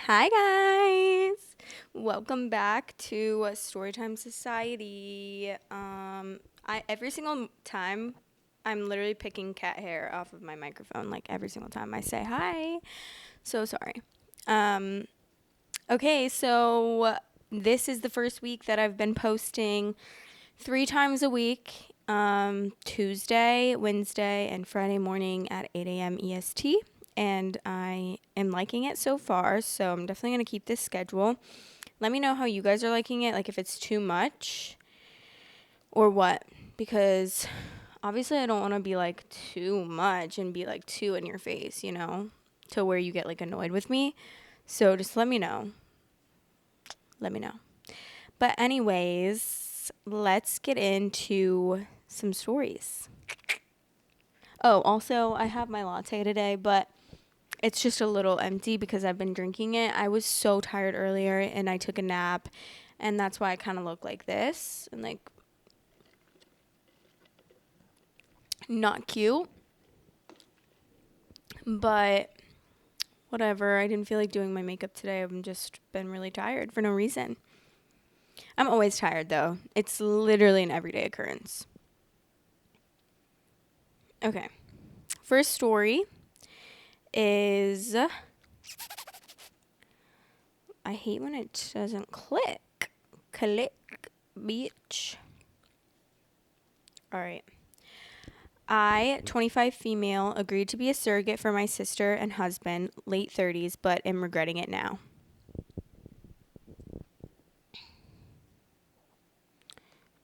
Hi guys, welcome back to Storytime Society. I every single time I'm literally picking cat hair off of my microphone, like every single time I say hi. So sorry. Um, okay, so this is the first week that I've been posting 3 times a week. Tuesday, Wednesday, and Friday morning at 8 a.m. EST. And I am liking it so far, so I'm definitely going to keep this schedule. Let me know how you guys are liking it, like if it's too much or what, because obviously I don't want to be like too much and be like too in your face, to where you get like annoyed with me. So just let me know. Let me know. But, anyways, let's get into some stories. Oh, also, I have my latte today, but it's just a little empty because I've been drinking it. I was so tired earlier and I took a nap, and that's why I kind of look like this and like not cute. But whatever, I didn't feel like doing my makeup today. I've just been really tired for no reason. I'm always tired though. It's literally an everyday occurrence. Okay. First story is I hate when it doesn't click. Click, bitch. All right. I, 25 female, agreed to be a surrogate for my sister and husband, late 30s, but am regretting it now.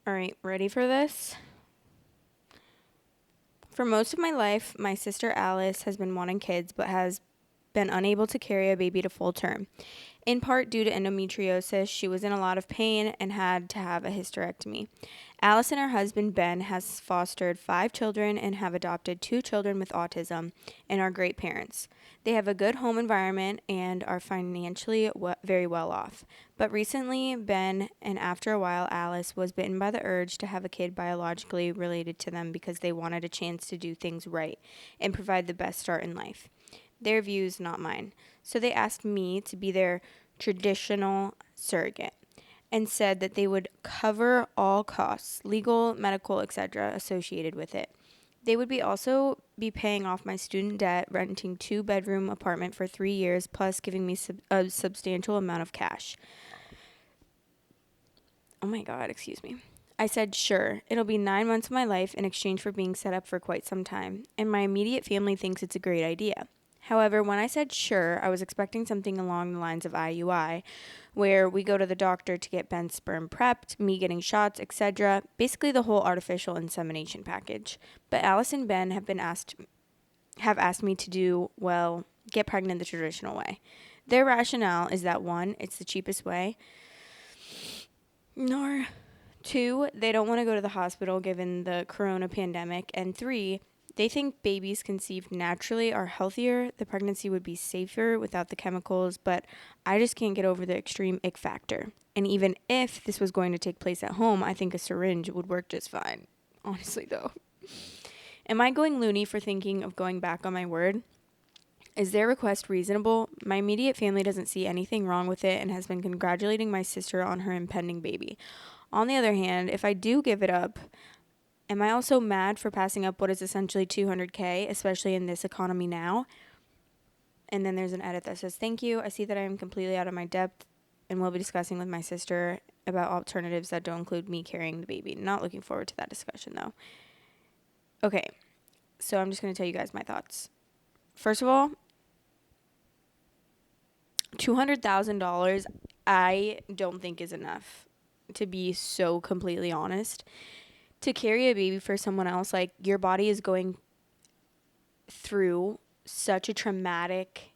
All right, ready for this? For most of my life, my sister Alice has been wanting kids, but has been unable to carry a baby to full term. In part due to endometriosis, she was in a lot of pain and had to have a hysterectomy. Alice and her husband Ben has fostered 5 children and have adopted 2 children with autism and are great parents. They have a good home environment and are financially very well off. But recently, Ben and after a while, Alice was bitten by the urge to have a kid biologically related to them because they wanted a chance to do things right and provide the best start in life. Their views, not mine. So they asked me to be their traditional surrogate and said that they would cover all costs, legal, medical, etc., associated with it. They would also be paying off my student debt, renting 2-bedroom apartment for 3 years, plus giving me a substantial amount of cash. Oh my God, excuse me. I said, sure, it'll be 9 months of my life in exchange for being set up for quite some time, and my immediate family thinks it's a great idea. However, when I said sure, I was expecting something along the lines of IUI, where we go to the doctor to get Ben's sperm prepped, me getting shots, etc. Basically the whole artificial insemination package. But Alice and Ben have asked me to get pregnant the traditional way. Their rationale is that 1, it's the cheapest way, nor 2, they don't want to go to the hospital given the corona pandemic, and 3, they think babies conceived naturally are healthier, the pregnancy would be safer without the chemicals, but I just can't get over the extreme ick factor. And even if this was going to take place at home, I think a syringe would work just fine. Honestly, though. Am I going loony for thinking of going back on my word? Is their request reasonable? My immediate family doesn't see anything wrong with it and has been congratulating my sister on her impending baby. On the other hand, if I do give it up, am I also mad for passing up what is essentially $200K, especially in this economy now? And then there's an edit that says, thank you. I see that I am completely out of my depth and will be discussing with my sister about alternatives that don't include me carrying the baby. Not looking forward to that discussion, though. Okay, so I'm just going to tell you guys my thoughts. First of all, $200,000 I don't think is enough, to be so completely honest. To carry a baby for someone else, like your body is going through such a traumatic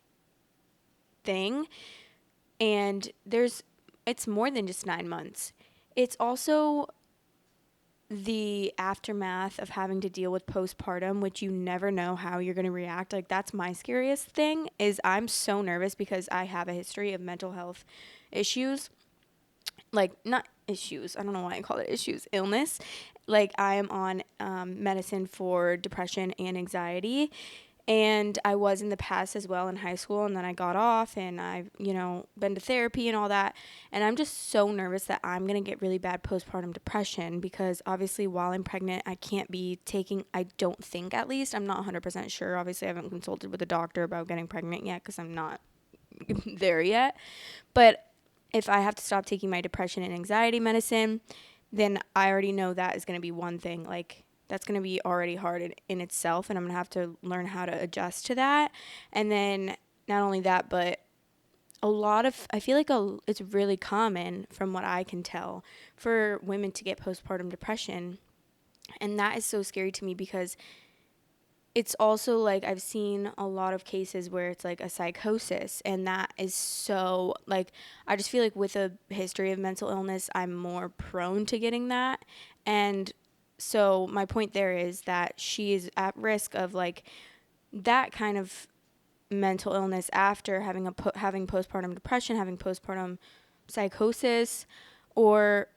thing, and it's more than just 9 months. It's also the aftermath of having to deal with postpartum, which you never know how you're going to react. Like, that's my scariest thing, is I'm so nervous because I have a history of mental health issues. Like, not issues, I don't know why I call it issues, illness. Like, I am on medicine for depression and anxiety, And I was in the past as well in high school, and then I got off, and I've, been to therapy and all that. And I'm just so nervous that I'm going to get really bad postpartum depression because obviously while I'm pregnant, I can't be taking, I don't think at least, I'm not 100% sure. Obviously, I haven't consulted with a doctor about getting pregnant yet because I'm not there yet. But if I have to stop taking my depression and anxiety medicine, then I already know that is going to be one thing. Like, that's going to be already hard in itself, and I'm going to have to learn how to adjust to that. And then not only that, but I feel like it's really common from what I can tell for women to get postpartum depression. And that is so scary to me because it's also like I've seen a lot of cases where it's like a psychosis, and that is so like I just feel like with a history of mental illness, I'm more prone to getting that. And so my point there is that she is at risk of like that kind of mental illness after having postpartum depression, having postpartum psychosis, or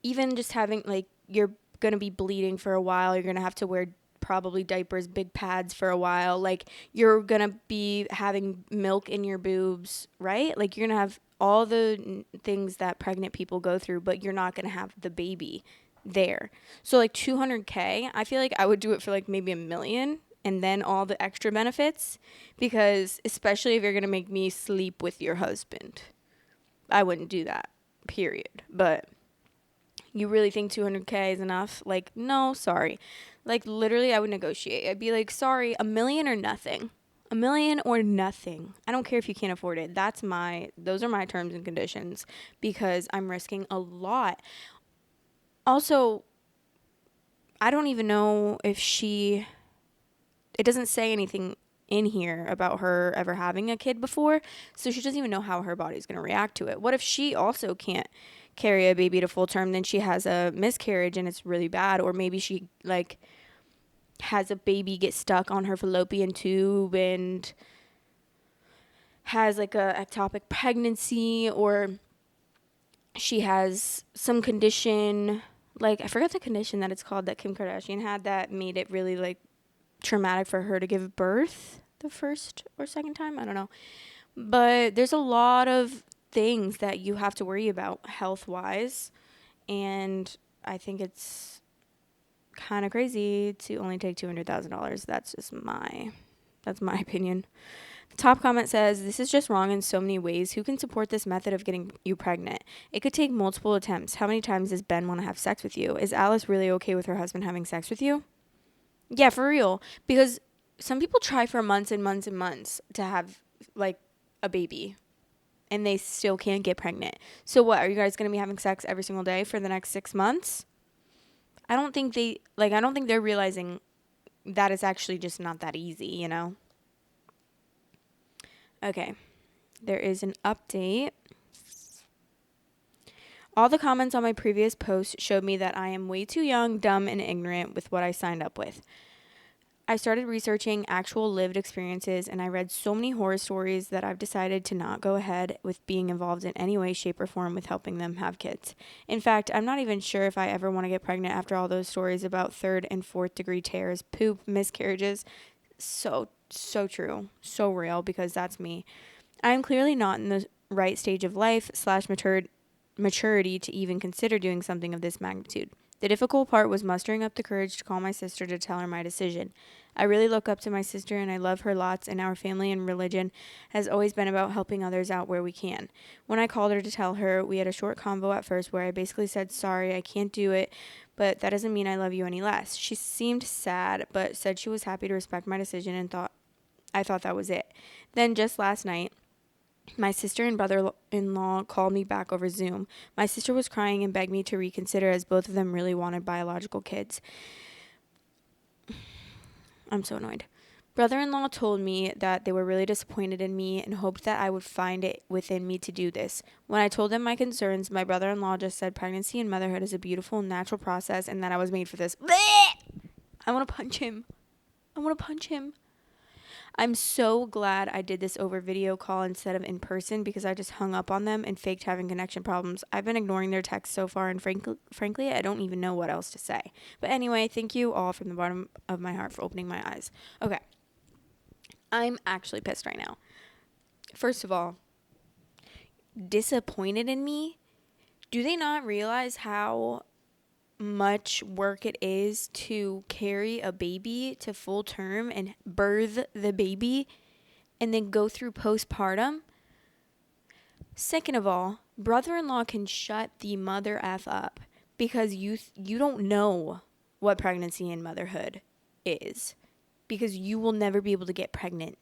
even just having like you're going to be bleeding for a while, you're going to have to wear probably diapers, big pads for a while. Like you're going to be having milk in your boobs, right? Like you're going to have all the things that pregnant people go through, but you're not going to have the baby there. So like 200K, I feel like I would do it for like maybe $1 million and then all the extra benefits, because especially if you're going to make me sleep with your husband, I wouldn't do that, period. But you really think 200K is enough? Like, no, sorry. Like, literally, I would negotiate. I'd be like, sorry, $1 million or nothing. $1 million or nothing. I don't care if you can't afford it. Those are my terms and conditions because I'm risking a lot. Also, I don't even know if it doesn't say anything in here about her ever having a kid before, so she doesn't even know how her body's going to react to it. What if she also can't carry a baby to full term, then she has a miscarriage and it's really bad, or maybe she like has a baby get stuck on her fallopian tube and has like a ectopic pregnancy, or she has some condition, like I forgot the condition that it's called that Kim Kardashian had that made it really like traumatic for her to give birth the first or second time. I don't know. But there's a lot of things that you have to worry about health wise. And I think it's kind of crazy to only take $200,000. That's my opinion. The top comment says, "This is just wrong in so many ways. Who can support this method of getting you pregnant? It could take multiple attempts. How many times does Ben want to have sex with you? Is Alice really okay with her husband having sex with you?" Yeah, for real. Because some people try for months and months and months to have like a baby and they still can't get pregnant. So what, are you guys going to be having sex every single day for the next 6 months? I don't think they're realizing that it's actually just not that easy, you know? Okay. There is an update. All the comments on my previous post showed me that I am way too young, dumb, and ignorant with what I signed up with. I started researching actual lived experiences, and I read so many horror stories that I've decided to not go ahead with being involved in any way, shape, or form with helping them have kids. In fact, I'm not even sure if I ever want to get pregnant after all those stories about third and fourth degree tears, poop, miscarriages. So true. So real, because that's me. I am clearly not in the right stage of life / maturity to even consider doing something of this magnitude. The difficult part was mustering up the courage to call my sister to tell her my decision. I really look up to my sister and I love her lots, and our family and religion has always been about helping others out where we can. When I called her to tell her, we had a short convo at first where I basically said, "Sorry, I can't do it, but that doesn't mean I love you any less." She seemed sad, but said she was happy to respect my decision and I thought that was it. Then just last night, my sister and brother-in-law called me back over Zoom. My sister was crying and begged me to reconsider as both of them really wanted biological kids. I'm so annoyed. Brother-in-law told me that they were really disappointed in me and hoped that I would find it within me to do this. When I told them my concerns, my brother-in-law just said pregnancy and motherhood is a beautiful natural process and that I was made for this. Blech! I want to punch him. I'm so glad I did this over video call instead of in person, because I just hung up on them and faked having connection problems. I've been ignoring their texts so far, and frankly, I don't even know what else to say. But anyway, thank you all from the bottom of my heart for opening my eyes. Okay. I'm actually pissed right now. First of all, disappointed in me. Do they not realize how much work it is to carry a baby to full term and birth the baby and then go through postpartum? Second of all, brother-in-law can shut the mother F up because you don't know what pregnancy and motherhood is, because you will never be able to get pregnant,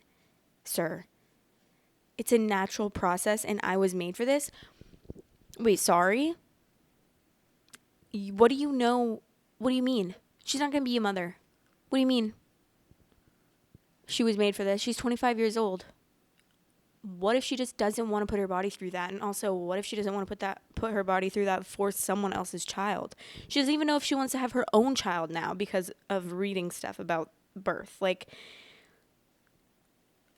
sir. It's a natural process and I was made for this. Wait, sorry? What do you know? What do you mean? She's not going to be a mother. What do you mean? She was made for this. She's 25 years old. What if she just doesn't want to put her body through that? And also, what if she doesn't want to put her body through that for someone else's child? She doesn't even know if she wants to have her own child now because of reading stuff about birth. Like,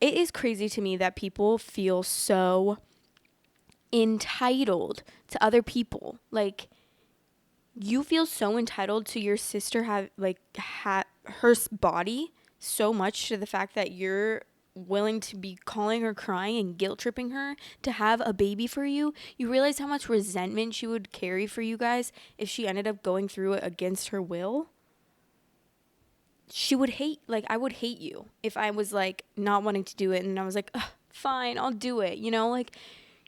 it is crazy to me that people feel so entitled to other people. Like, you feel so entitled to your sister her body so much, to the fact that you're willing to be calling her crying and guilt tripping her to have a baby for you. You realize how much resentment she would carry for you guys if she ended up going through it against her will? She would hate, like, I would hate you if I was like not wanting to do it and I was like, fine, I'll do it. You know, like,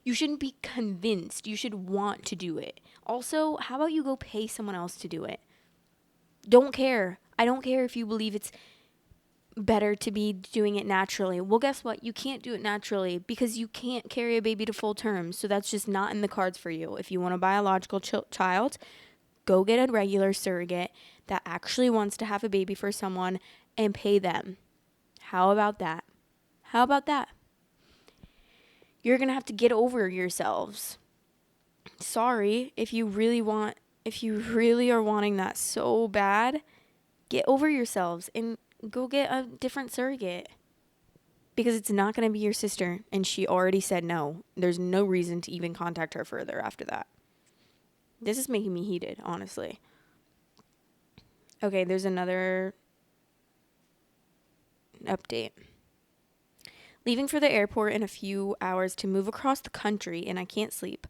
you shouldn't be convinced. You should want to do it. Also, how about you go pay someone else to do it? Don't care. I don't care if you believe it's better to be doing it naturally. Well, guess what? You can't do it naturally because you can't carry a baby to full term. So that's just not in the cards for you. If you want a biological child, go get a regular surrogate that actually wants to have a baby for someone and pay them. How about that? How about that? You're going to have to get over yourselves. Sorry, if you really are wanting that so bad, get over yourselves and go get a different surrogate, because it's not going to be your sister and she already said no. There's no reason to even contact her further after that. This is making me heated, honestly. Okay, there's another update. Leaving for the airport in a few hours to move across the country, and I can't sleep.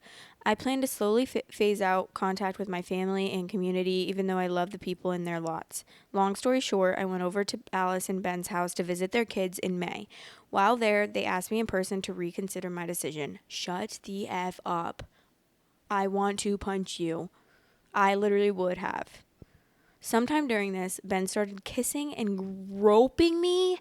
I plan to slowly phase out contact with my family and community, even though I love the people in their lots. Long story short, I went over to Alice and Ben's house to visit their kids in May. While there, they asked me in person to reconsider my decision. Shut the F up. I want to punch you. I literally would have. Sometime during this, Ben started kissing and groping me.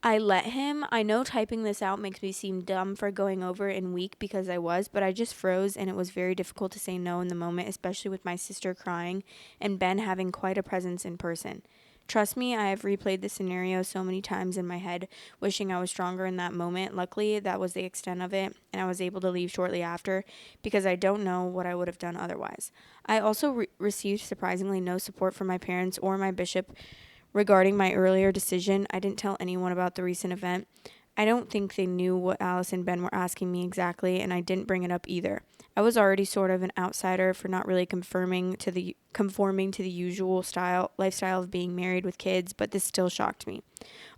I let him. I know typing this out makes me seem dumb for going over it in weak, because I was, but I just froze, and it was very difficult to say no in the moment, especially with my sister crying and Ben having quite a presence in person. Trust me, I have replayed the scenario so many times in my head, wishing I was stronger in that moment. Luckily, that was the extent of it, and I was able to leave shortly after, because I don't know what I would have done otherwise. I also received surprisingly no support from my parents or my bishop regarding my earlier decision. I didn't tell anyone about the recent event. I don't think they knew what Alice and Ben were asking me exactly, and I didn't bring it up either. I was already sort of an outsider for not really conforming to the usual lifestyle of being married with kids, but this still shocked me.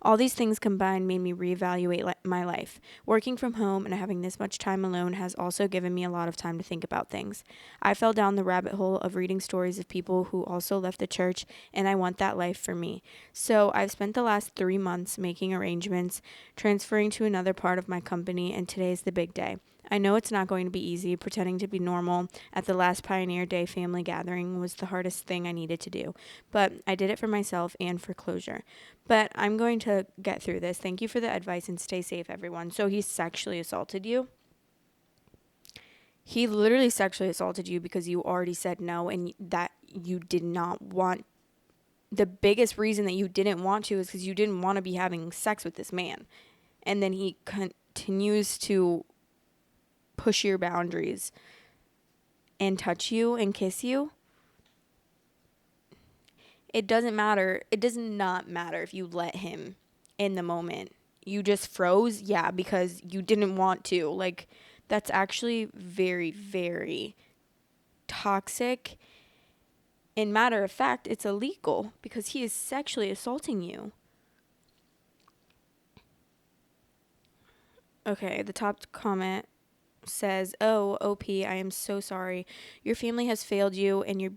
All these things combined made me reevaluate my life. Working from home and having this much time alone has also given me a lot of time to think about things. I fell down the rabbit hole of reading stories of people who also left the church, and I want that life for me. So I've spent the last 3 months making arrangements, transferring to another part of my company, and today's the big day. I know it's not going to be easy. Pretending to be normal at the last Pioneer Day family gathering was the hardest thing I needed to do, but I did it for myself and for closure. But I'm going to get through this. Thank you for the advice and stay safe, everyone. So he sexually assaulted you? He literally sexually assaulted you because you already said no, and that you did not want. The biggest reason that you didn't want to is because you didn't want to be having sex with this man. And then he continues to push your boundaries and touch you and kiss you. It doesn't matter. It does not matter if you let him in the moment. You just froze, yeah, because you didn't want to. Like, that's actually very, very toxic In matter of fact, it's illegal because he is sexually assaulting you. Okay, the top comment says, "Oh, OP, I am so sorry. Your family has failed you and your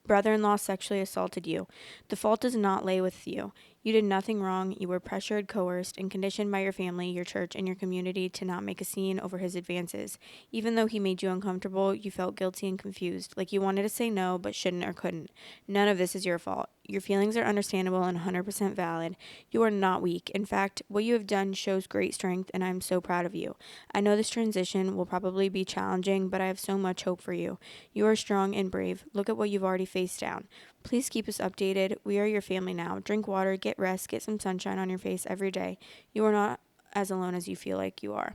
brother-in-law sexually assaulted you. The fault does not lay with you. You did nothing wrong. You were pressured, coerced, and conditioned by your family, your church, and your community to not make a scene over his advances. Even though he made you uncomfortable, you felt guilty and confused, like you wanted to say no but shouldn't or couldn't. None of this is your fault. Your feelings are understandable and 100% valid. You are not weak. In fact, what you have done shows great strength, and I am so proud of you. I know this transition will probably be challenging, but I have so much hope for you. You are strong and brave. Look at what you've already faced down. Please keep us updated. We are your family now. Drink water, get rest, get some sunshine on your face every day. You are not as alone as you feel like you are."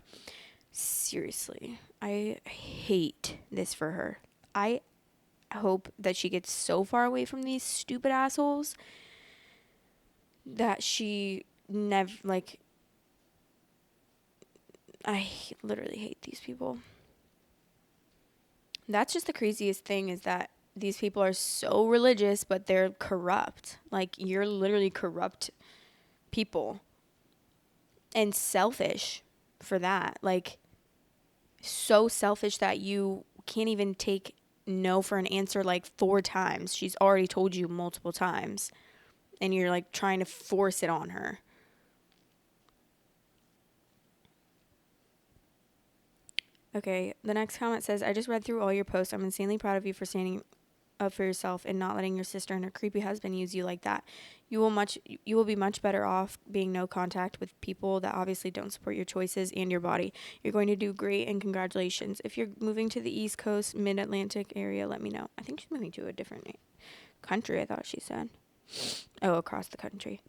Seriously, I hate this for her. I hope that she gets so far away from these stupid assholes that she never, like, I literally hate these people. That's just the craziest thing, is that these people are so religious, but they're corrupt. Like, you're literally corrupt people and selfish for that. Like, so selfish that you can't even take no for an answer like 4 times. She's already told you multiple times, and you're like trying to force it on her. Okay, the next comment says, "I just read through all your posts. I'm insanely proud of you for standing up for yourself and not letting your sister and her creepy husband use you like that. You will be much better off being no contact with people that obviously don't support your choices and your body. You're going to do great, and congratulations. If you're moving to the East Coast, Mid-Atlantic area, let me know." I think she's moving to a different country, I thought she said. Oh, across the country.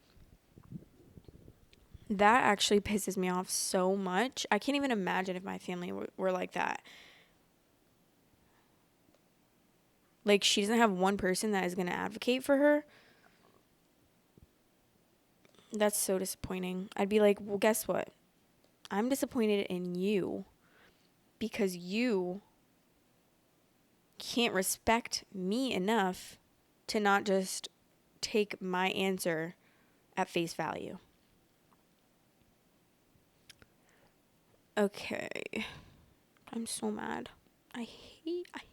That actually pisses me off so much. I can't even imagine if my family were like that. Like, she doesn't have one person that is going to advocate for her. That's so disappointing. I'd be like, well, guess what? I'm disappointed in you because you can't respect me enough to not just take my answer at face value. Okay. I'm so mad. I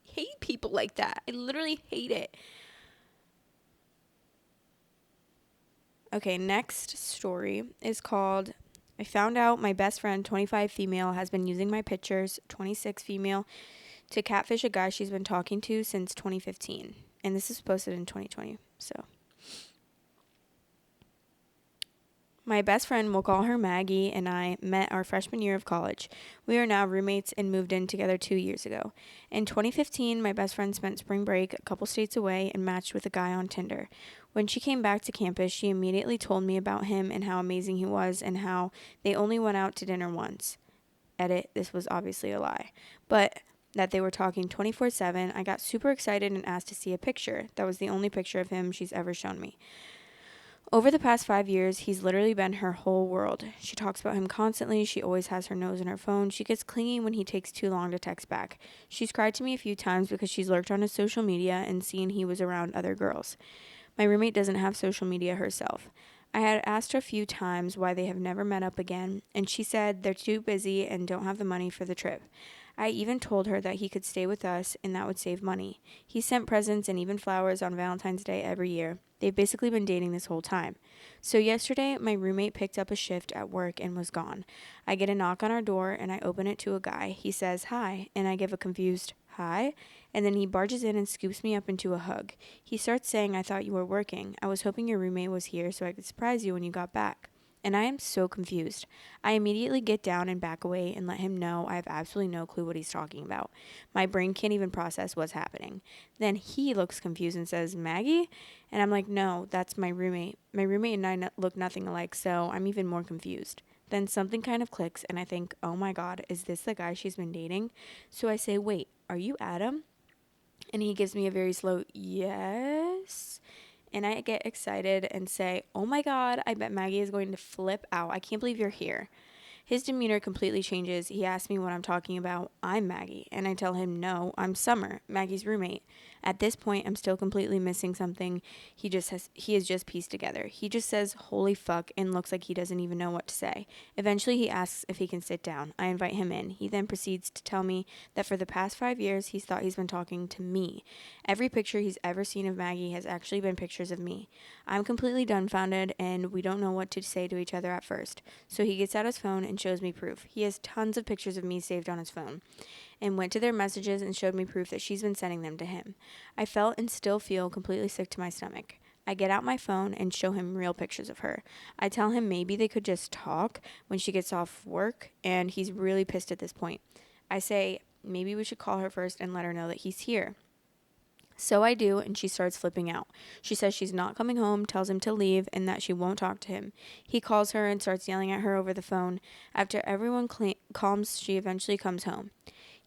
hate people like that. I literally hate it. Okay, next story is called, "I found out my best friend, 25 female, has been using my pictures, 26 female, to catfish a guy she's been talking to since 2015. And this is posted in 2020. So, "My best friend, we'll call her Maggie, and I met our freshman year of college. We are now roommates and moved in together 2 years ago. In 2015, my best friend spent spring break a couple states away and matched with a guy on Tinder. When she came back to campus, she immediately told me about him and how amazing he was and how they only went out to dinner once. Edit, this was obviously a lie. But that they were talking 24/7. I got super excited and asked to see a picture. That was the only picture of him she's ever shown me. Over the past 5 years, he's literally been her whole world. She talks about him constantly. She always has her nose in her phone. She gets clingy when he takes too long to text back. She's cried to me a few times because she's lurked on his social media and seen he was around other girls. My roommate doesn't have social media herself. I had asked her a few times why they have never met up again, and she said they're too busy and don't have the money for the trip. I even told her that he could stay with us and that would save money. He sent presents and even flowers on Valentine's Day every year. They've basically been dating this whole time. So yesterday, my roommate picked up a shift at work and was gone. I get a knock on our door and I open it to a guy. He says, "Hi," and I give a confused, "Hi?" And then he barges in and scoops me up into a hug. He starts saying, "I thought you were working. I was hoping your roommate was here so I could surprise you when you got back." And I am so confused. I immediately get down and back away and let him know I have absolutely no clue what he's talking about. My brain can't even process what's happening. Then he looks confused and says, "Maggie?" And I'm like, "No, that's my roommate. My roommate and I look nothing alike, so I'm even more confused." Then something kind of clicks and I think, oh my God, is this the guy she's been dating? So I say, "Wait, are you Adam?" And he gives me a very slow yes. And I get excited and say, "Oh my God, I bet Maggie is going to flip out. I can't believe you're here." His demeanor completely changes. He asks me what I'm talking about. I'm Maggie. And I tell him, no, I'm Summer, Maggie's roommate. At this point, I'm still completely missing something he has just pieced together. He just says, holy fuck, and looks like he doesn't even know what to say. Eventually, he asks if he can sit down. I invite him in. He then proceeds to tell me that for the past 5 years, he's thought he's been talking to me. Every picture he's ever seen of Maggie has actually been pictures of me. I'm completely dumbfounded, and we don't know what to say to each other at first. So he gets out his phone and shows me proof. He has tons of pictures of me saved on his phone, and went to their messages and showed me proof that she's been sending them to him. I felt and still feel completely sick to my stomach. I get out my phone and show him real pictures of her. I tell him maybe they could just talk when she gets off work, and he's really pissed at this point. I say maybe we should call her first and let her know that he's here. So I do, and she starts flipping out. She says she's not coming home, tells him to leave, and that she won't talk to him. He calls her and starts yelling at her over the phone. After everyone calms, she eventually comes home.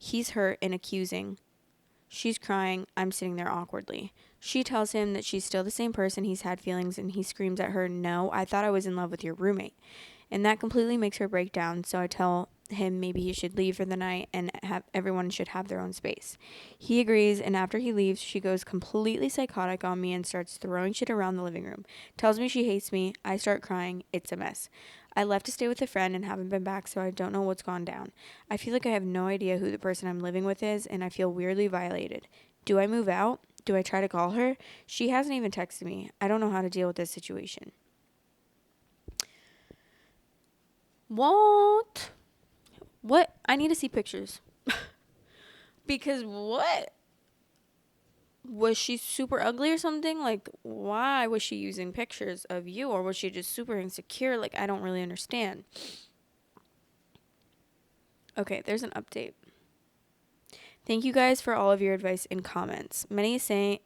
He's hurt and accusing. She's crying. I'm sitting there awkwardly. She tells him that she's still the same person he's had feelings, and he screams at her, no, I thought I was in love with your roommate. And that completely makes her break down, so I tell him maybe he should leave for the night and everyone should have their own space. He agrees, and after he leaves, she goes completely psychotic on me and starts throwing shit around the living room. Tells me she hates me. I start crying. It's a mess. I left to stay with a friend and haven't been back, so I don't know what's gone down. I feel like I have no idea who the person I'm living with is, and I feel weirdly violated. Do I move out? Do I try to call her? She hasn't even texted me. I don't know how to deal with this situation. What? What? I need to see pictures. Because what? Was she super ugly or something? Like, why was she using pictures of you? Or was she just super insecure? Like, I don't really understand. Okay, there's an update. Thank you guys for all of your advice and comments. Many saying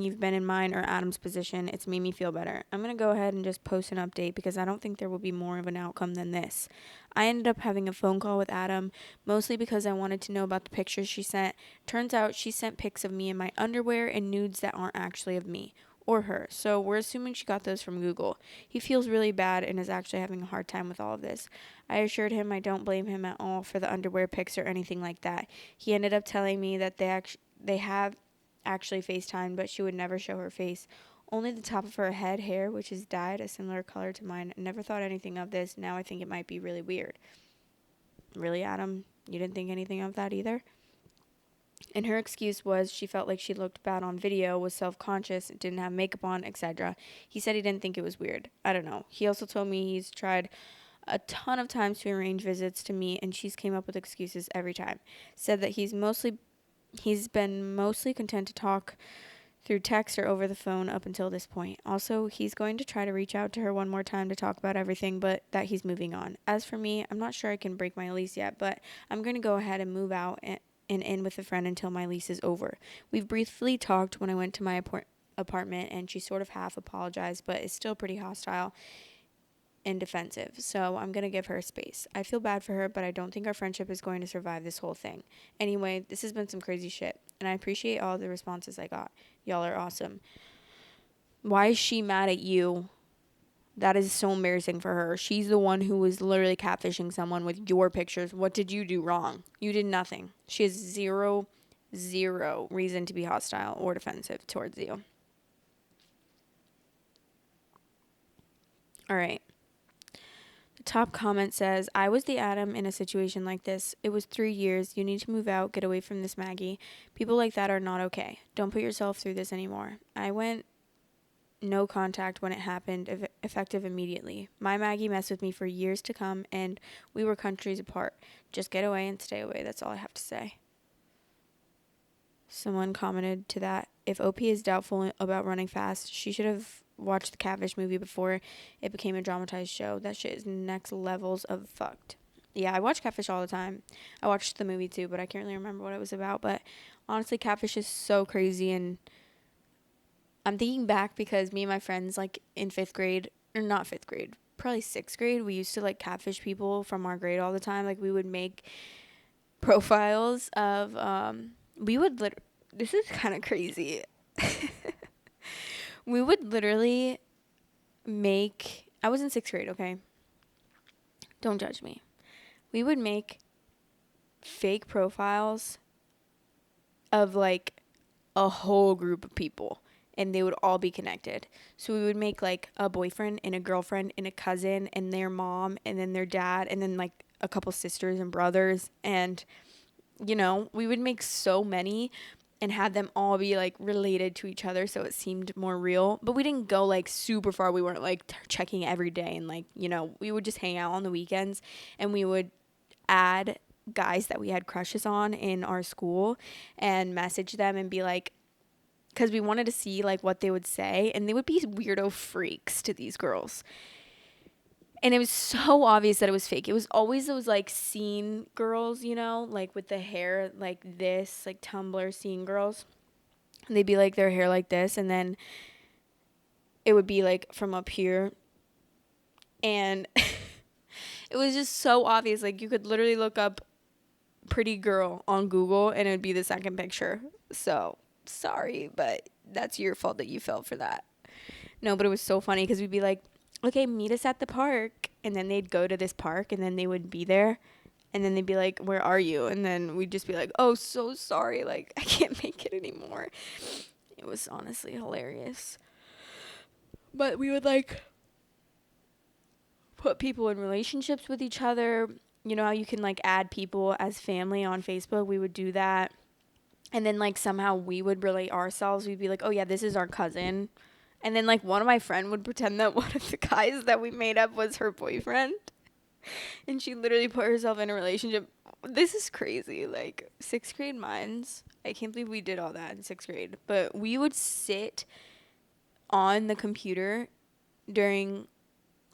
you've been in mine or Adam's position. It's made me feel better. I'm going to go ahead and just post an update because I don't think there will be more of an outcome than this. I ended up having a phone call with Adam, mostly because I wanted to know about the pictures she sent. Turns out she sent pics of me in my underwear and nudes that aren't actually of me or her. So we're assuming she got those from Google. He feels really bad and is actually having a hard time with all of this. I assured him I don't blame him at all for the underwear pics or anything like that. He ended up telling me that they have actually FaceTime, but she would never show her face. Only the top of her head hair, which is dyed a similar color to mine. I never thought anything of this. Now I think it might be really weird. Really, Adam? You didn't think anything of that either? And her excuse was she felt like she looked bad on video, was self-conscious, didn't have makeup on, etc. He said he didn't think it was weird. I don't know. He also told me he's tried a ton of times to arrange visits to me, and she's came up with excuses every time. Said that he's been mostly content to talk through text or over the phone up until this point. Also, he's going to try to reach out to her one more time to talk about everything, but that he's moving on. As for me, I'm not sure I can break my lease yet, but I'm going to go ahead and move out and in with a friend until my lease is over. We've briefly talked when I went to my apartment, and she sort of half apologized, but is still pretty hostile and defensive, so I'm going to give her space. I feel bad for her, but I don't think our friendship is going to survive this whole thing. Anyway, this has been some crazy shit, and I appreciate all the responses I got. Y'all are awesome. Why is she mad at you? That is so embarrassing for her. She's the one who was literally catfishing someone with your pictures. What did you do wrong? You did nothing. She has zero reason to be hostile or defensive towards you. All right. The top comment says, I was the Adam in a situation like this. It was 3 years. You need to move out. Get away from this, Maggie. People like that are not okay. Don't put yourself through this anymore. I went no contact when it happened, effective immediately. My Maggie messed with me for years to come, and we were countries apart. Just get away and stay away. That's all I have to say. Someone commented to that, if OP is doubtful about running fast, she should have watched the Catfish movie before it became a dramatized show. That shit is next levels of fucked. Yeah, I watch Catfish all the time. I watched the movie too, but I can't really remember what it was about. But honestly, Catfish is so crazy, and I'm thinking back because me and my friends, like, in 5th grade, or not 5th grade, probably 6th grade, we used to, like, catfish people from our grade all the time. Like, we would make profiles of, this is kind of crazy. We would literally I was in 6th grade, okay? Don't judge me. We would make fake profiles of like a whole group of people, and they would all be connected. So we would make like a boyfriend and a girlfriend and a cousin and their mom and then their dad and then like a couple sisters and brothers, and we would make so many and have them all be like related to each other so it seemed more real. But we didn't go like super far. We weren't like checking every day, and like, we would just hang out on the weekends, and we would add guys that we had crushes on in our school and message them and be like, because we wanted to see like what they would say, and they would be weirdo freaks to these girls. And it was so obvious that it was fake. It was always those like scene girls, like with the hair like this, like Tumblr scene girls. And they'd be like their hair like this, and then it would be like from up here. And it was just so obvious. Like you could literally look up pretty girl on Google and it would be the second picture. So sorry, but that's your fault that you fell for that. No, but it was so funny because we'd be like, okay, meet us at the park. And then they'd go to this park and then they would be there. And then they'd be like, where are you? And then we'd just be like, oh, so sorry. Like, I can't make it anymore. It was honestly hilarious. But we would like put people in relationships with each other. You know how you can like add people as family on Facebook? We would do that. And then like somehow we would relate ourselves. We'd be like, oh yeah, this is our cousin. And then like one of my friend would pretend that one of the guys that we made up was her boyfriend. And she literally put herself in a relationship. This is crazy. Like 6th grade minds. I can't believe we did all that in 6th grade. But we would sit on the computer during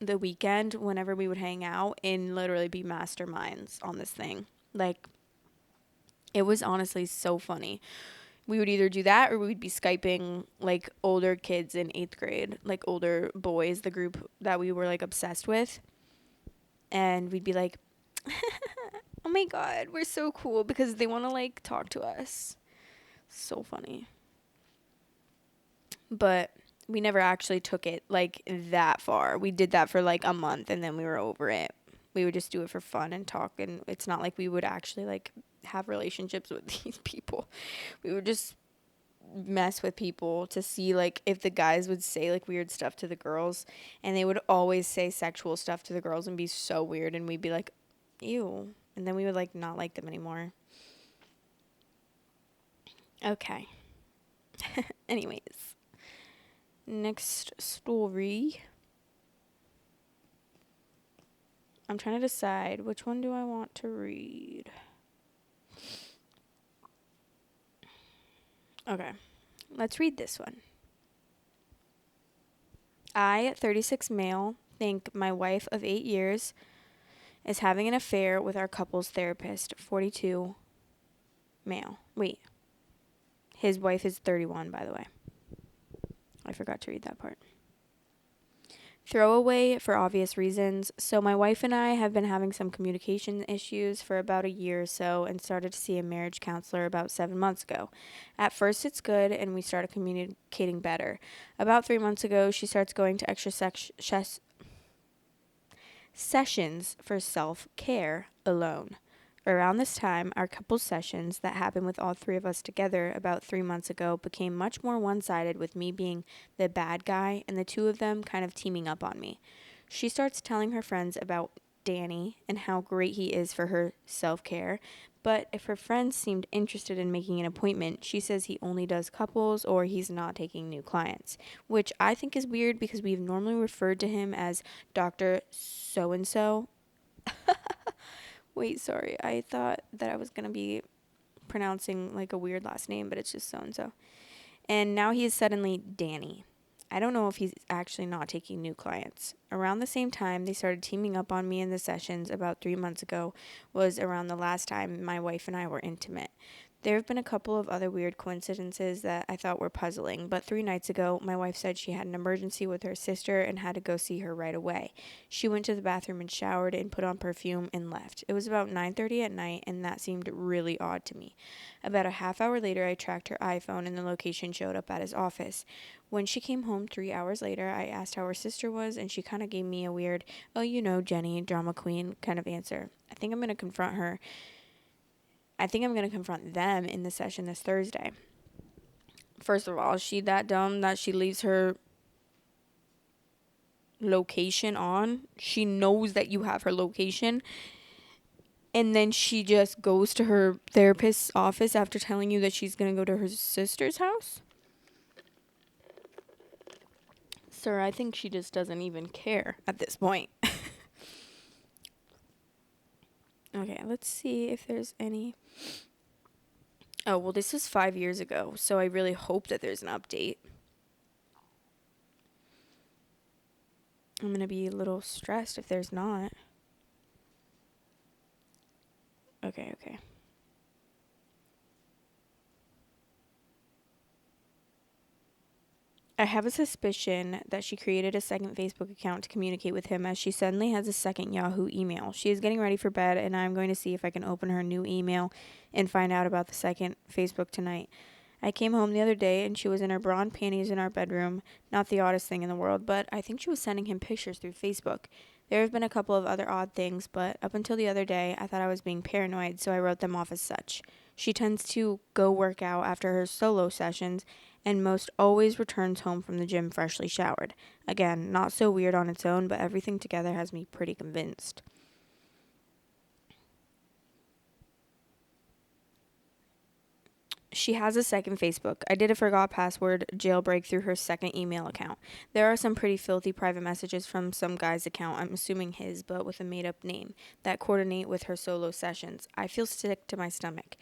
the weekend whenever we would hang out and literally be masterminds on this thing. Like, it was honestly so funny. We would either do that or we'd be Skyping like older kids in 8th grade, like older boys, the group that we were like obsessed with. And we'd be like, oh my God, we're so cool, because they want to like talk to us. So funny. But we never actually took it like that far. We did that for like a month and then we were over it. We would just do it for fun and talk, and it's not like we would actually like have relationships with these people. We would just mess with people to see like if the guys would say like weird stuff to the girls, and they would always say sexual stuff to the girls and be so weird, and we'd be like, ew, and then we would like not like them anymore. Okay. Anyways, next story. I'm trying to decide which one do I want to read. Okay, let's read this one. I, 36 male, think my wife of 8 years is having an affair with our couple's therapist, 42 male. Wait, his wife is 31, by the way. I forgot to read that part. Throwaway for obvious reasons. So my wife and I have been having some communication issues for about a year or so, and started to see a marriage counselor about 7 months ago. At first it's good and we started communicating better. About 3 months ago she starts going to extra sessions for self-care alone. Around this time, our couples sessions that happened with all three of us together about 3 months ago became much more one-sided, with me being the bad guy and the two of them kind of teaming up on me. She starts telling her friends about Danny and how great he is for her self-care, but if her friends seemed interested in making an appointment, she says he only does couples or he's not taking new clients, which I think is weird because we've normally referred to him as Dr. So-and-so. Wait, sorry. I thought that I was going to be pronouncing like a weird last name, but it's just so-and-so. And now he is suddenly Danny. I don't know if he's actually not taking new clients. Around the same time they started teaming up on me in the sessions about 3 months ago was around the last time my wife and I were intimate. There have been a couple of other weird coincidences that I thought were puzzling, but 3 nights ago, my wife said she had an emergency with her sister and had to go see her right away. She went to the bathroom and showered and put on perfume and left. It was about 9:30 at night, and that seemed really odd to me. About a half hour later, I tracked her iPhone, and the location showed up at his office. When she came home 3 hours later, I asked how her sister was, and she kind of gave me a weird, oh, you know, Jenny, drama queen kind of answer. I think I'm going to confront them in the session this Thursday. First of all, is she that dumb that she leaves her location on? She knows that you have her location, and then she just goes to her therapist's office after telling you that she's going to go to her sister's house? Sir, I think she just doesn't even care at this point. Okay, let's see if there's any. Oh, well, this was 5 years ago, so I really hope that there's an update. I'm going to be a little stressed if there's not. Okay. I have a suspicion that she created a second Facebook account to communicate with him, as she suddenly has a second Yahoo email. She is getting ready for bed, and I'm going to see if I can open her new email and find out about the second Facebook tonight. I came home the other day, and she was in her bra and panties in our bedroom. Not the oddest thing in the world, but I think she was sending him pictures through Facebook. There have been a couple of other odd things, but up until the other day, I thought I was being paranoid, so I wrote them off as such. She tends to go work out after her solo sessions, and most always returns home from the gym freshly showered. Again, not so weird on its own, but everything together has me pretty convinced. She has a second Facebook. I did a forgot password jailbreak through her second email account. There are some pretty filthy private messages from some guy's account, I'm assuming his, but with a made-up name, that coordinate with her solo sessions. I feel sick to my stomach.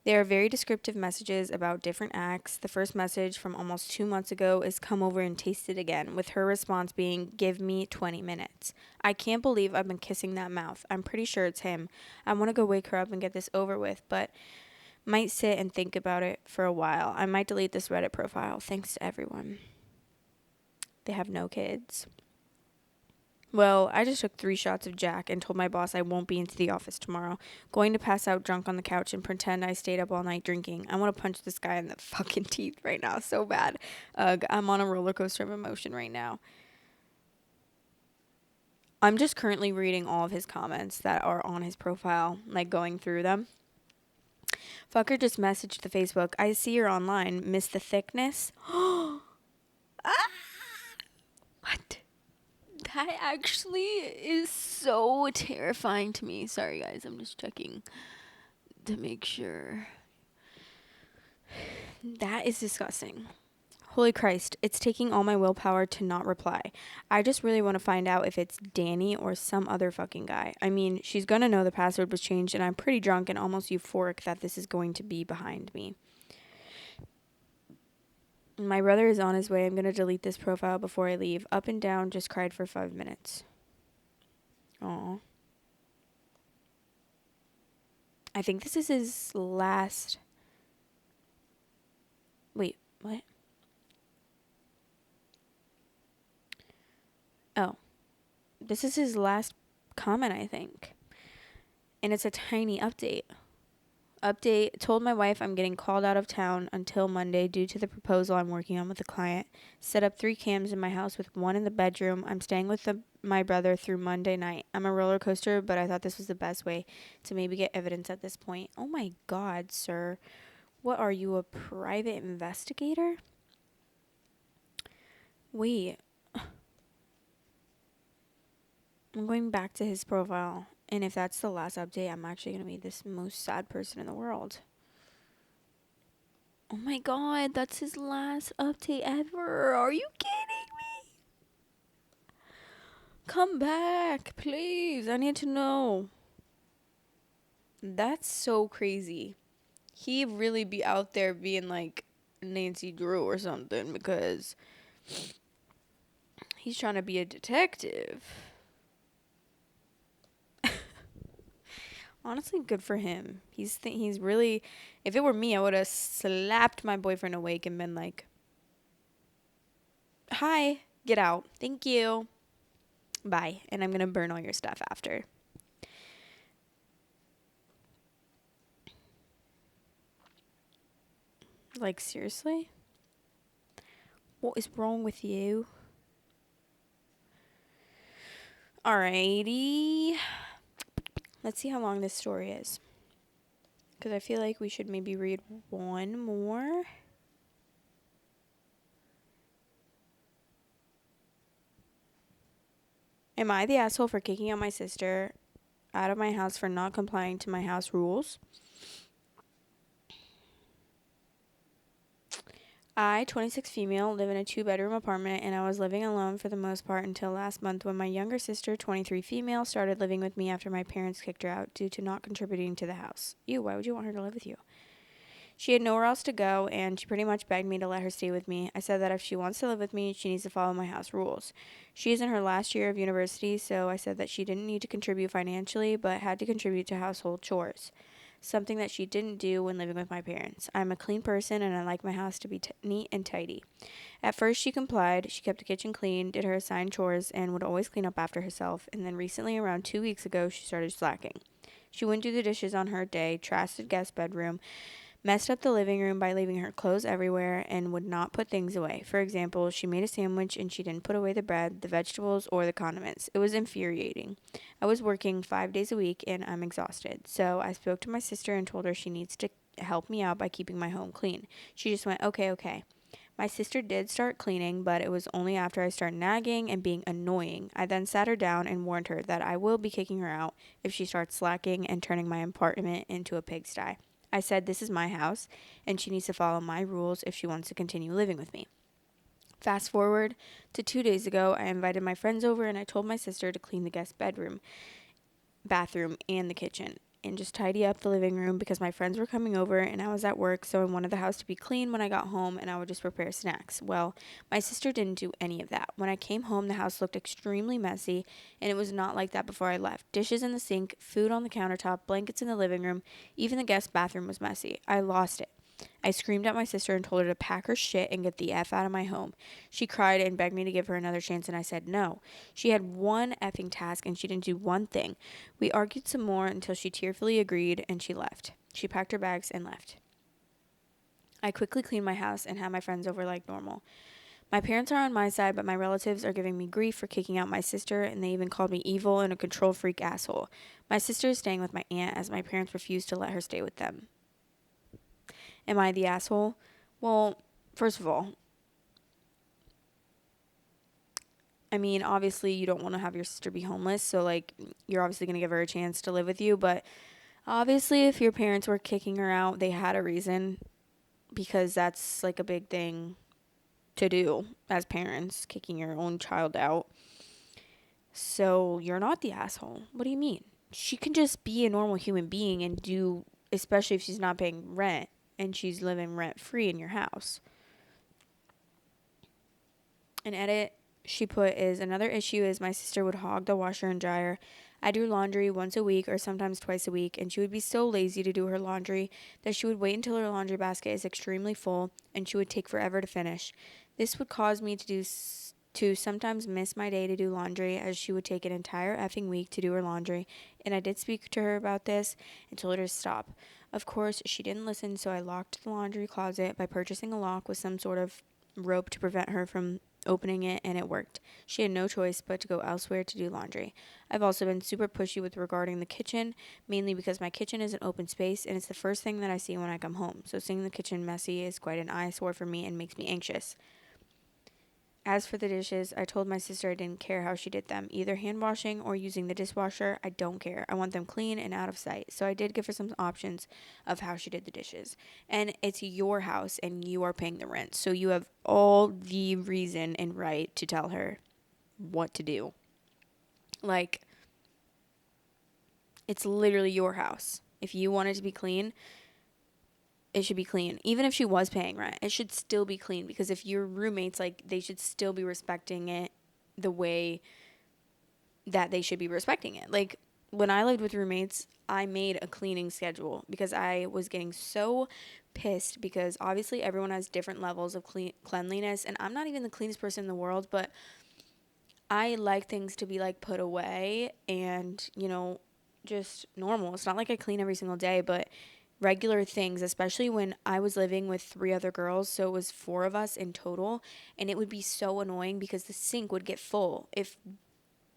There are very descriptive messages about different acts. The first message from almost 2 months ago is come over and taste it again, with her response being, give me 20 minutes. I can't believe I've been kissing that mouth. I'm pretty sure it's him. I want to go wake her up and get this over with, but might sit and think about it for a while. I might delete this Reddit profile. Thanks to everyone. They have no kids. Well, I just took 3 shots of Jack and told my boss I won't be into the office tomorrow. Going to pass out drunk on the couch and pretend I stayed up all night drinking. I want to punch this guy in the fucking teeth right now so bad. I'm on a roller coaster of emotion right now. I'm just currently reading all of his comments that are on his profile, like going through them. Fucker just messaged the Facebook, I see you're online. Miss the thickness? Ah! What? That actually is so terrifying to me. Sorry, guys. I'm just checking to make sure. That is disgusting. Holy Christ. It's taking all my willpower to not reply. I just really want to find out if it's Danny or some other fucking guy. I mean, she's going to know the password was changed, and I'm pretty drunk and almost euphoric that this is going to be behind me. My brother is on his way. I'm going to delete this profile before I leave. Up and down, just cried for 5 minutes. Aw. I think this is his last... Wait, what? Oh. This is his last comment, I think. And it's a tiny update. Update, told my wife I'm getting called out of town until Monday due to the proposal I'm working on with the client. Set up 3 cams in my house with 1 in the bedroom. I'm staying with my brother through Monday night. I'm a roller coaster, but I thought this was the best way to maybe get evidence at this point. Oh my God, sir. What are you, a private investigator? Wait. I'm going back to his profile. And if that's the last update, I'm actually going to be this most sad person in the world. Oh my God, that's his last update ever. Are you kidding me? Come back, please. I need to know. That's so crazy. He really be out there being like Nancy Drew or something because he's trying to be a detective. Honestly, good for him. He's really. If it were me, I would have slapped my boyfriend awake and been like, "Hi, get out. Thank you. Bye." And I'm gonna burn all your stuff after. Like, seriously? What is wrong with you? Alrighty. Let's see how long this story is. Because I feel like we should maybe read one more. Am I the asshole for kicking out my sister out of my house for not complying to my house rules? I, 26 female, live in a 2-bedroom apartment, and I was living alone for the most part until last month when my younger sister, 23 female, started living with me after my parents kicked her out due to not contributing to the house. Ew, why would you want her to live with you? She had nowhere else to go, and she pretty much begged me to let her stay with me. I said that if she wants to live with me, she needs to follow my house rules. She is in her last year of university, so I said that she didn't need to contribute financially, but had to contribute to household chores, something that she didn't do when living with my parents. I'm a clean person, and I like my house to be neat and tidy. At first, she complied. She kept the kitchen clean, did her assigned chores, and would always clean up after herself. And then recently, around 2 weeks ago, she started slacking. She wouldn't do the dishes on her day, trashed the guest bedroom, messed up the living room by leaving her clothes everywhere, and would not put things away. For example, she made a sandwich and she didn't put away the bread, the vegetables, or the condiments. It was infuriating. I was working 5 days a week and I'm exhausted. So I spoke to my sister and told her she needs to help me out by keeping my home clean. She just went, okay, okay. My sister did start cleaning, but it was only after I started nagging and being annoying. I then sat her down and warned her that I will be kicking her out if she starts slacking and turning my apartment into a pigsty. I said this is my house, and she needs to follow my rules if she wants to continue living with me. Fast forward to 2 days ago, I invited my friends over and I told my sister to clean the guest bedroom, bathroom, and the kitchen, and just tidy up the living room because my friends were coming over and I was at work, so I wanted the house to be clean when I got home and I would just prepare snacks. Well, my sister didn't do any of that. When I came home, the house looked extremely messy, and it was not like that before I left. Dishes in the sink, food on the countertop, blankets in the living room, even the guest bathroom was messy. I lost it. I screamed at my sister and told her to pack her shit and get the F out of my home. She cried and begged me to give her another chance, and I said no. She had one effing task and she didn't do one thing. We argued some more until she tearfully agreed and she left. She packed her bags and left. I quickly cleaned my house and had my friends over like normal. My parents are on my side, but my relatives are giving me grief for kicking out my sister, and they even called me evil and a control freak asshole. My sister is staying with my aunt as my parents refuse to let her stay with them. Am I the asshole? Well, first of all, I mean, obviously you don't want to have your sister be homeless, so like you're obviously going to give her a chance to live with you, but obviously if your parents were kicking her out, they had a reason, because that's like a big thing to do as parents, kicking your own child out. So you're not the asshole. What do you mean? She can just be a normal human being and do, especially if she's not paying rent and she's living rent free in your house. An edit she put is another issue is my sister would hog the washer and dryer. I do laundry once a week or sometimes twice a week, and she would be so lazy to do her laundry that she would wait until her laundry basket is extremely full and she would take forever to finish. This would cause me to sometimes miss my day to do laundry, as she would take an entire effing week to do her laundry, and I did speak to her about this and told her to stop. Of course, she didn't listen, so I locked the laundry closet by purchasing a lock with some sort of rope to prevent her from opening it, and it worked. She had no choice but to go elsewhere to do laundry. I've also been super pushy with regarding the kitchen, mainly because my kitchen is an open space and it's the first thing that I see when I come home, so seeing the kitchen messy is quite an eyesore for me and makes me anxious. As for the dishes, I told my sister I didn't care how she did them, either hand washing or using the dishwasher. I don't care. I want them clean and out of sight. So I did give her some options of how she did the dishes. And it's your house and you are paying the rent. So you have all the reason and right to tell her what to do. Like, it's literally your house. If you want it to be clean, it should be clean. Even if she was paying rent, it should still be clean, because if your roommates, like, they should still be respecting it the way that they should be respecting it. Like, when I lived with roommates, I made a cleaning schedule because I was getting so pissed because obviously everyone has different levels of cleanliness, and I'm not even the cleanest person in the world, but I like things to be like put away and, just normal. It's not like I clean every single day, but regular things, especially when I was living with 3 other girls, so it was 4 of us in total, and it would be so annoying because the sink would get full. If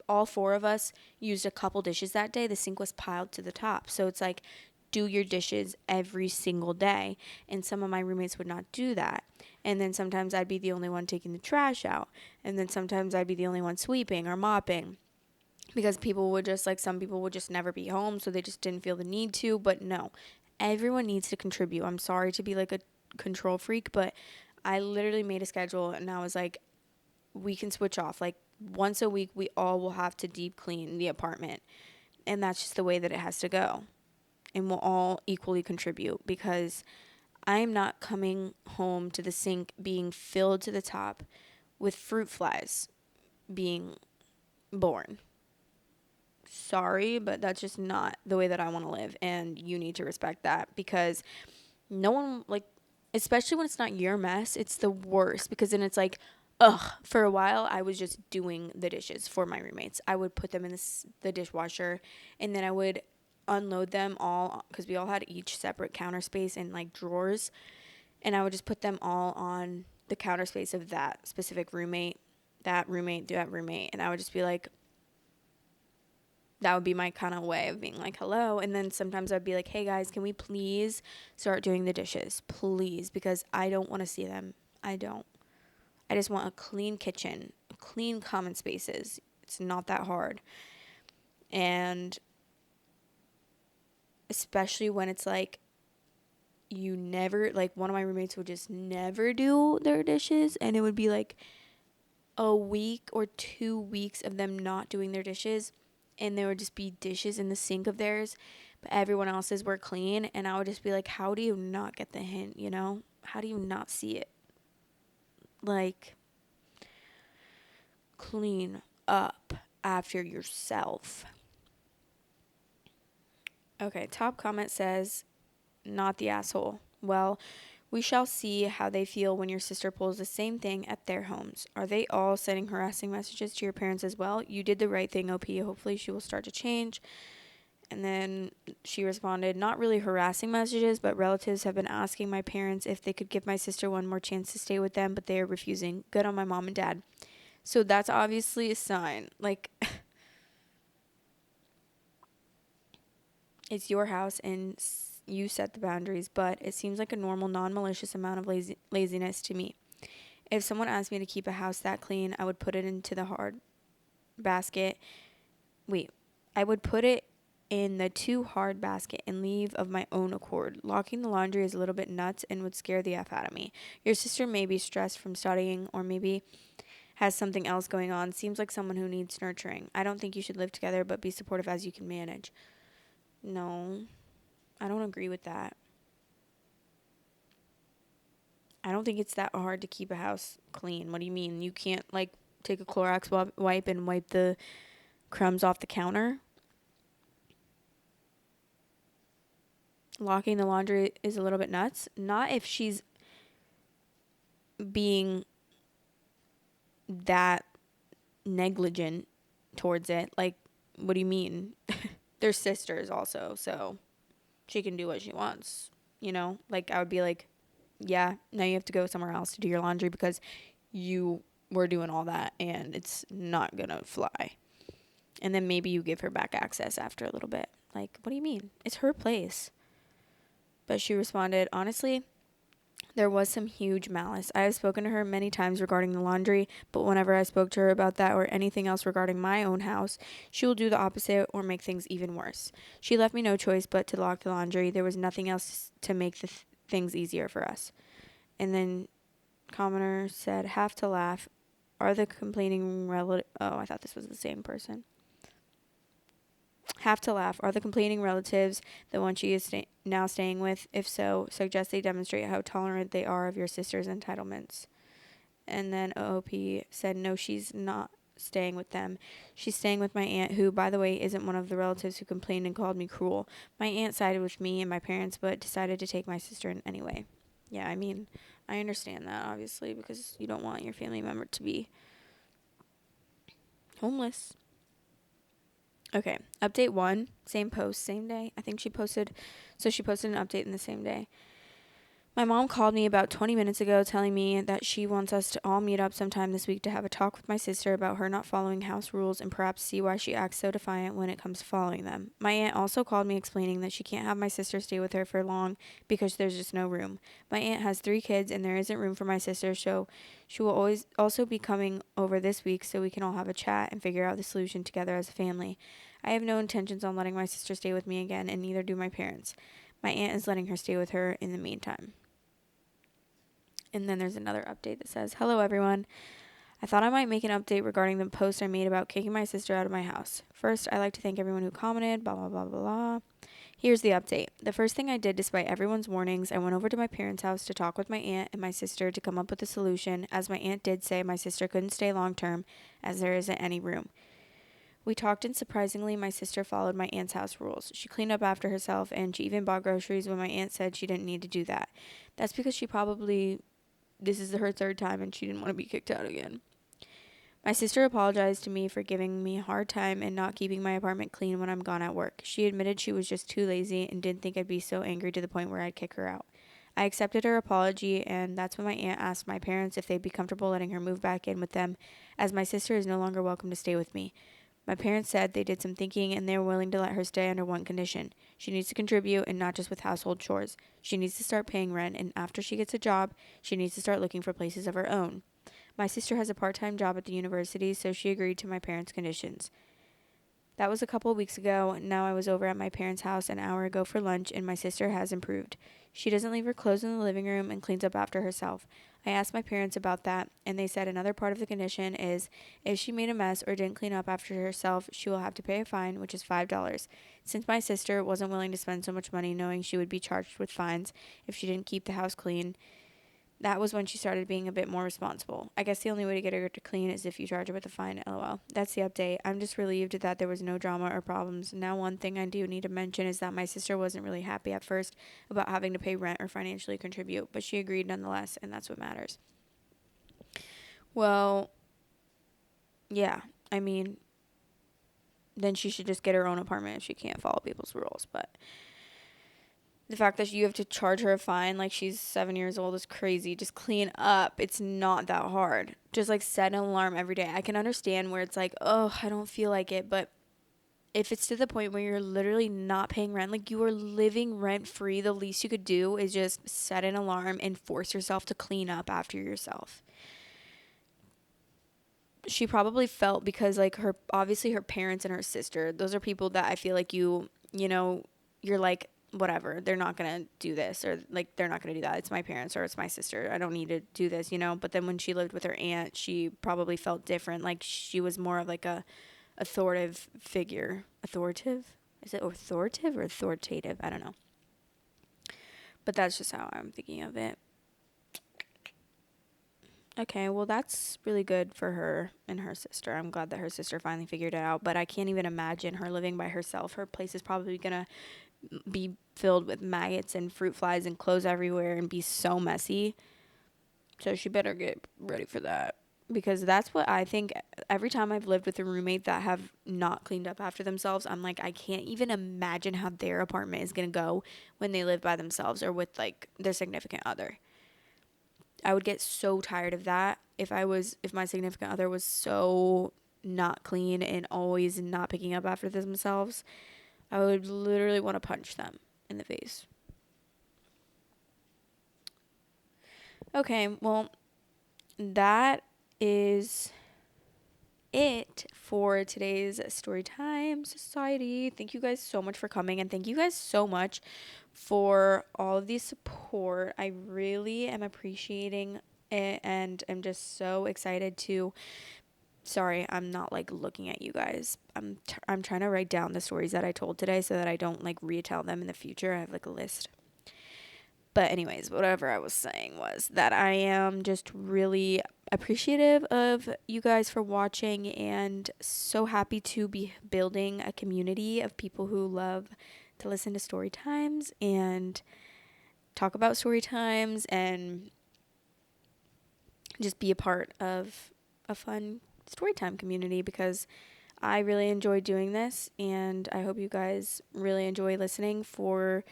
all 4 of us used a couple dishes that day, the sink was piled to the top. So it's like, do your dishes every single day. And some of my roommates would not do that. And then sometimes I'd be the only one taking the trash out. And then sometimes I'd be the only one sweeping or mopping. Because people would just, like, some people would just never be home, so they just didn't feel the need to. But no, everyone needs to contribute. I'm sorry to be like a control freak, but I literally made a schedule and I was like, we can switch off. Like, once a week, we all will have to deep clean the apartment. And that's just the way that it has to go. And we'll all equally contribute because I am not coming home to the sink being filled to the top with fruit flies being born. Sorry, but that's just not the way that I want to live. And you need to respect that because no one, like, especially when it's not your mess, it's the worst because then it's like, ugh. For a while, I was just doing the dishes for my roommates. I would put them in the dishwasher, and then I would unload them all because we all had each separate counter space and like drawers, and I would just put them all on the counter space of that specific roommate, that roommate, that roommate, and I would just be like, that would be my kind of way of being like, hello. And then sometimes I'd be like, hey guys, can we please start doing the dishes? Please, because I don't want to see them. I don't. I just want a clean kitchen, clean common spaces. It's not that hard. And especially when it's like, you never, like, one of my roommates would just never do their dishes, and it would be like a week or 2 weeks of them not doing their dishes, and there would just be dishes in the sink of theirs, but everyone else's were clean, and I would just be like, how do you not get the hint, How do you not see it? Like, clean up after yourself. Okay, top comment says, not the asshole. Well, we shall see how they feel when your sister pulls the same thing at their homes. Are they all sending harassing messages to your parents as well? You did the right thing, OP. Hopefully she will start to change. And then she responded, not really harassing messages, but relatives have been asking my parents if they could give my sister one more chance to stay with them, but they are refusing. Good on my mom and dad. So that's obviously a sign. Like, it's your house and you set the boundaries, but it seems like a normal, non-malicious amount of laziness to me. If someone asked me to keep a house that clean, I would put it into the hard basket. I would put it in the too hard basket and leave of my own accord. Locking the laundry is a little bit nuts and would scare the F out of me. Your sister may be stressed from studying or maybe has something else going on. Seems like someone who needs nurturing. I don't think you should live together, but be supportive as you can manage. No, I don't agree with that. I don't think it's that hard to keep a house clean. What do you mean? You can't, like, take a Clorox wipe and wipe the crumbs off the counter? Locking the laundry is a little bit nuts. Not if she's being that negligent towards it. Like, what do you mean? They're sisters also, so she can do what she wants. Like, I would be like, yeah, now you have to go somewhere else to do your laundry because you were doing all that and it's not gonna fly. And then maybe you give her back access after a little bit. Like, what do you mean? It's her place. But she responded, honestly, there was some huge malice. I have spoken to her many times regarding the laundry, but whenever I spoke to her about that or anything else regarding my own house, she will do the opposite or make things even worse. She left me no choice but to lock the laundry. There was nothing else to make the things easier for us. And then commenter said, have to laugh. Are the complaining I thought this was the same person. Have to laugh. Are the complaining relatives the one she is now staying with? If so, suggest they demonstrate how tolerant they are of your sister's entitlements. And then OOP said, no, she's not staying with them. She's staying with my aunt, who, by the way, isn't one of the relatives who complained and called me cruel. My aunt sided with me and my parents, but decided to take my sister in anyway. Yeah, I mean, I understand that, obviously, because you don't want your family member to be homeless. Okay, update 1, same post, same day. I think she posted an update in the same day. My mom called me about 20 minutes ago telling me that she wants us to all meet up sometime this week to have a talk with my sister about her not following house rules and perhaps see why she acts so defiant when it comes to following them. My aunt also called me explaining that she can't have my sister stay with her for long because there's just no room. My aunt has 3 kids and there isn't room for my sister, so she will always also be coming over this week so we can all have a chat and figure out the solution together as a family. I have no intentions on letting my sister stay with me again, and neither do my parents. My aunt is letting her stay with her in the meantime. And then there's another update that says, "Hello, everyone. I thought I might make an update regarding the post I made about kicking my sister out of my house. First, I'd like to thank everyone who commented, blah, blah, blah, blah, blah. Here's the update. The first thing I did, despite everyone's warnings, I went over to my parents' house to talk with my aunt and my sister to come up with a solution, as my aunt did say my sister couldn't stay long term, as there isn't any room. We talked, and surprisingly, my sister followed my aunt's house rules. She cleaned up after herself, and she even bought groceries when my aunt said she didn't need to do that. That's because this is her 3rd time and she didn't want to be kicked out again. My sister apologized to me for giving me a hard time and not keeping my apartment clean when I'm gone at work. She admitted she was just too lazy and didn't think I'd be so angry to the point where I'd kick her out. I accepted her apology, and that's when my aunt asked my parents if they'd be comfortable letting her move back in with them, as my sister is no longer welcome to stay with me. My parents said they did some thinking and they were willing to let her stay under one condition. She needs to contribute, and not just with household chores. She needs to start paying rent, and after she gets a job, she needs to start looking for places of her own. My sister has a part-time job at the university, so she agreed to my parents' conditions. That was a couple of weeks ago. Now I was over at my parents' house an hour ago for lunch, and my sister has improved. She doesn't leave her clothes in the living room and cleans up after herself. I asked my parents about that, and they said another part of the condition is if she made a mess or didn't clean up after herself, she will have to pay a fine, which is $5. Since my sister wasn't willing to spend so much money knowing she would be charged with fines if she didn't keep the house clean, that was when she started being a bit more responsible. I guess the only way to get her to clean is if you charge her with a fine, lol. That's the update. I'm just relieved that there was no drama or problems. Now, one thing I do need to mention is that my sister wasn't really happy at first about having to pay rent or financially contribute, but she agreed nonetheless, and that's what matters." Well, yeah, I mean, then she should just get her own apartment if she can't follow people's rules, but the fact that you have to charge her a fine like she's 7 years old is crazy. Just clean up. It's not that hard. Just like set an alarm every day. I can understand where it's like, oh, I don't feel like it. But if it's to the point where you're literally not paying rent, like you are living rent free, the least you could do is just set an alarm and force yourself to clean up after yourself. She probably felt, because like obviously her parents and her sister, those are people that I feel like you know, you're like, whatever, they're not going to do this, or like they're not going to do that. It's my parents or it's my sister. I don't need to do this, But then when she lived with her aunt, she probably felt different. Like she was more of like a authoritative figure. Authoritative? Is it authoritative or authoritative? I don't know. But that's just how I'm thinking of it. Okay, well, that's really good for her and her sister. I'm glad that her sister finally figured it out, but I can't even imagine her living by herself. Her place is probably going to be filled with maggots and fruit flies and clothes everywhere and be so messy. So she better get ready for that, because that's what I think. Every time I've lived with a roommate that have not cleaned up after themselves, I'm like, I can't even imagine how their apartment is going to go when they live by themselves or with like their significant other. I would get so tired of that if my significant other was so not clean and always not picking up after themselves. I would literally want to punch them in the face. Okay, well, that is it for today's Storytime Society. Thank you guys so much for coming, and thank you guys so much for all of the support. I really am appreciating it, and I'm just so excited to. Sorry, I'm not like looking at you guys. I'm trying to write down the stories that I told today so that I don't like retell them in the future. I have like a list. But anyways, whatever I was saying was that I am just really appreciative of you guys for watching, and so happy to be building a community of people who love to listen to story times and talk about story times and just be a part of a fun storytime community, because I really enjoy doing this, and I hope you guys really enjoy listening for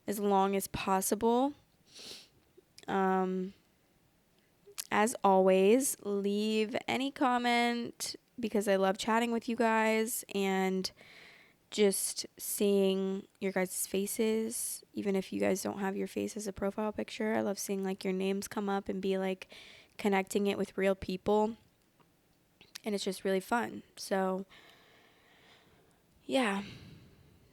as long as possible. As always, leave any comment, because I love chatting with you guys and just seeing your guys' faces. Even if you guys don't have your face as a profile picture, I love seeing like your names come up and be like connecting it with real people. And it's just really fun. So, yeah.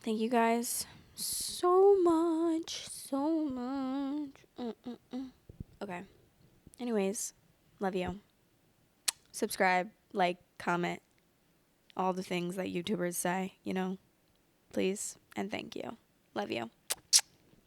Thank you guys so much. So much. Okay. Anyways, love you. Subscribe, like, comment, all the things that YouTubers say, please. And thank you. Love you.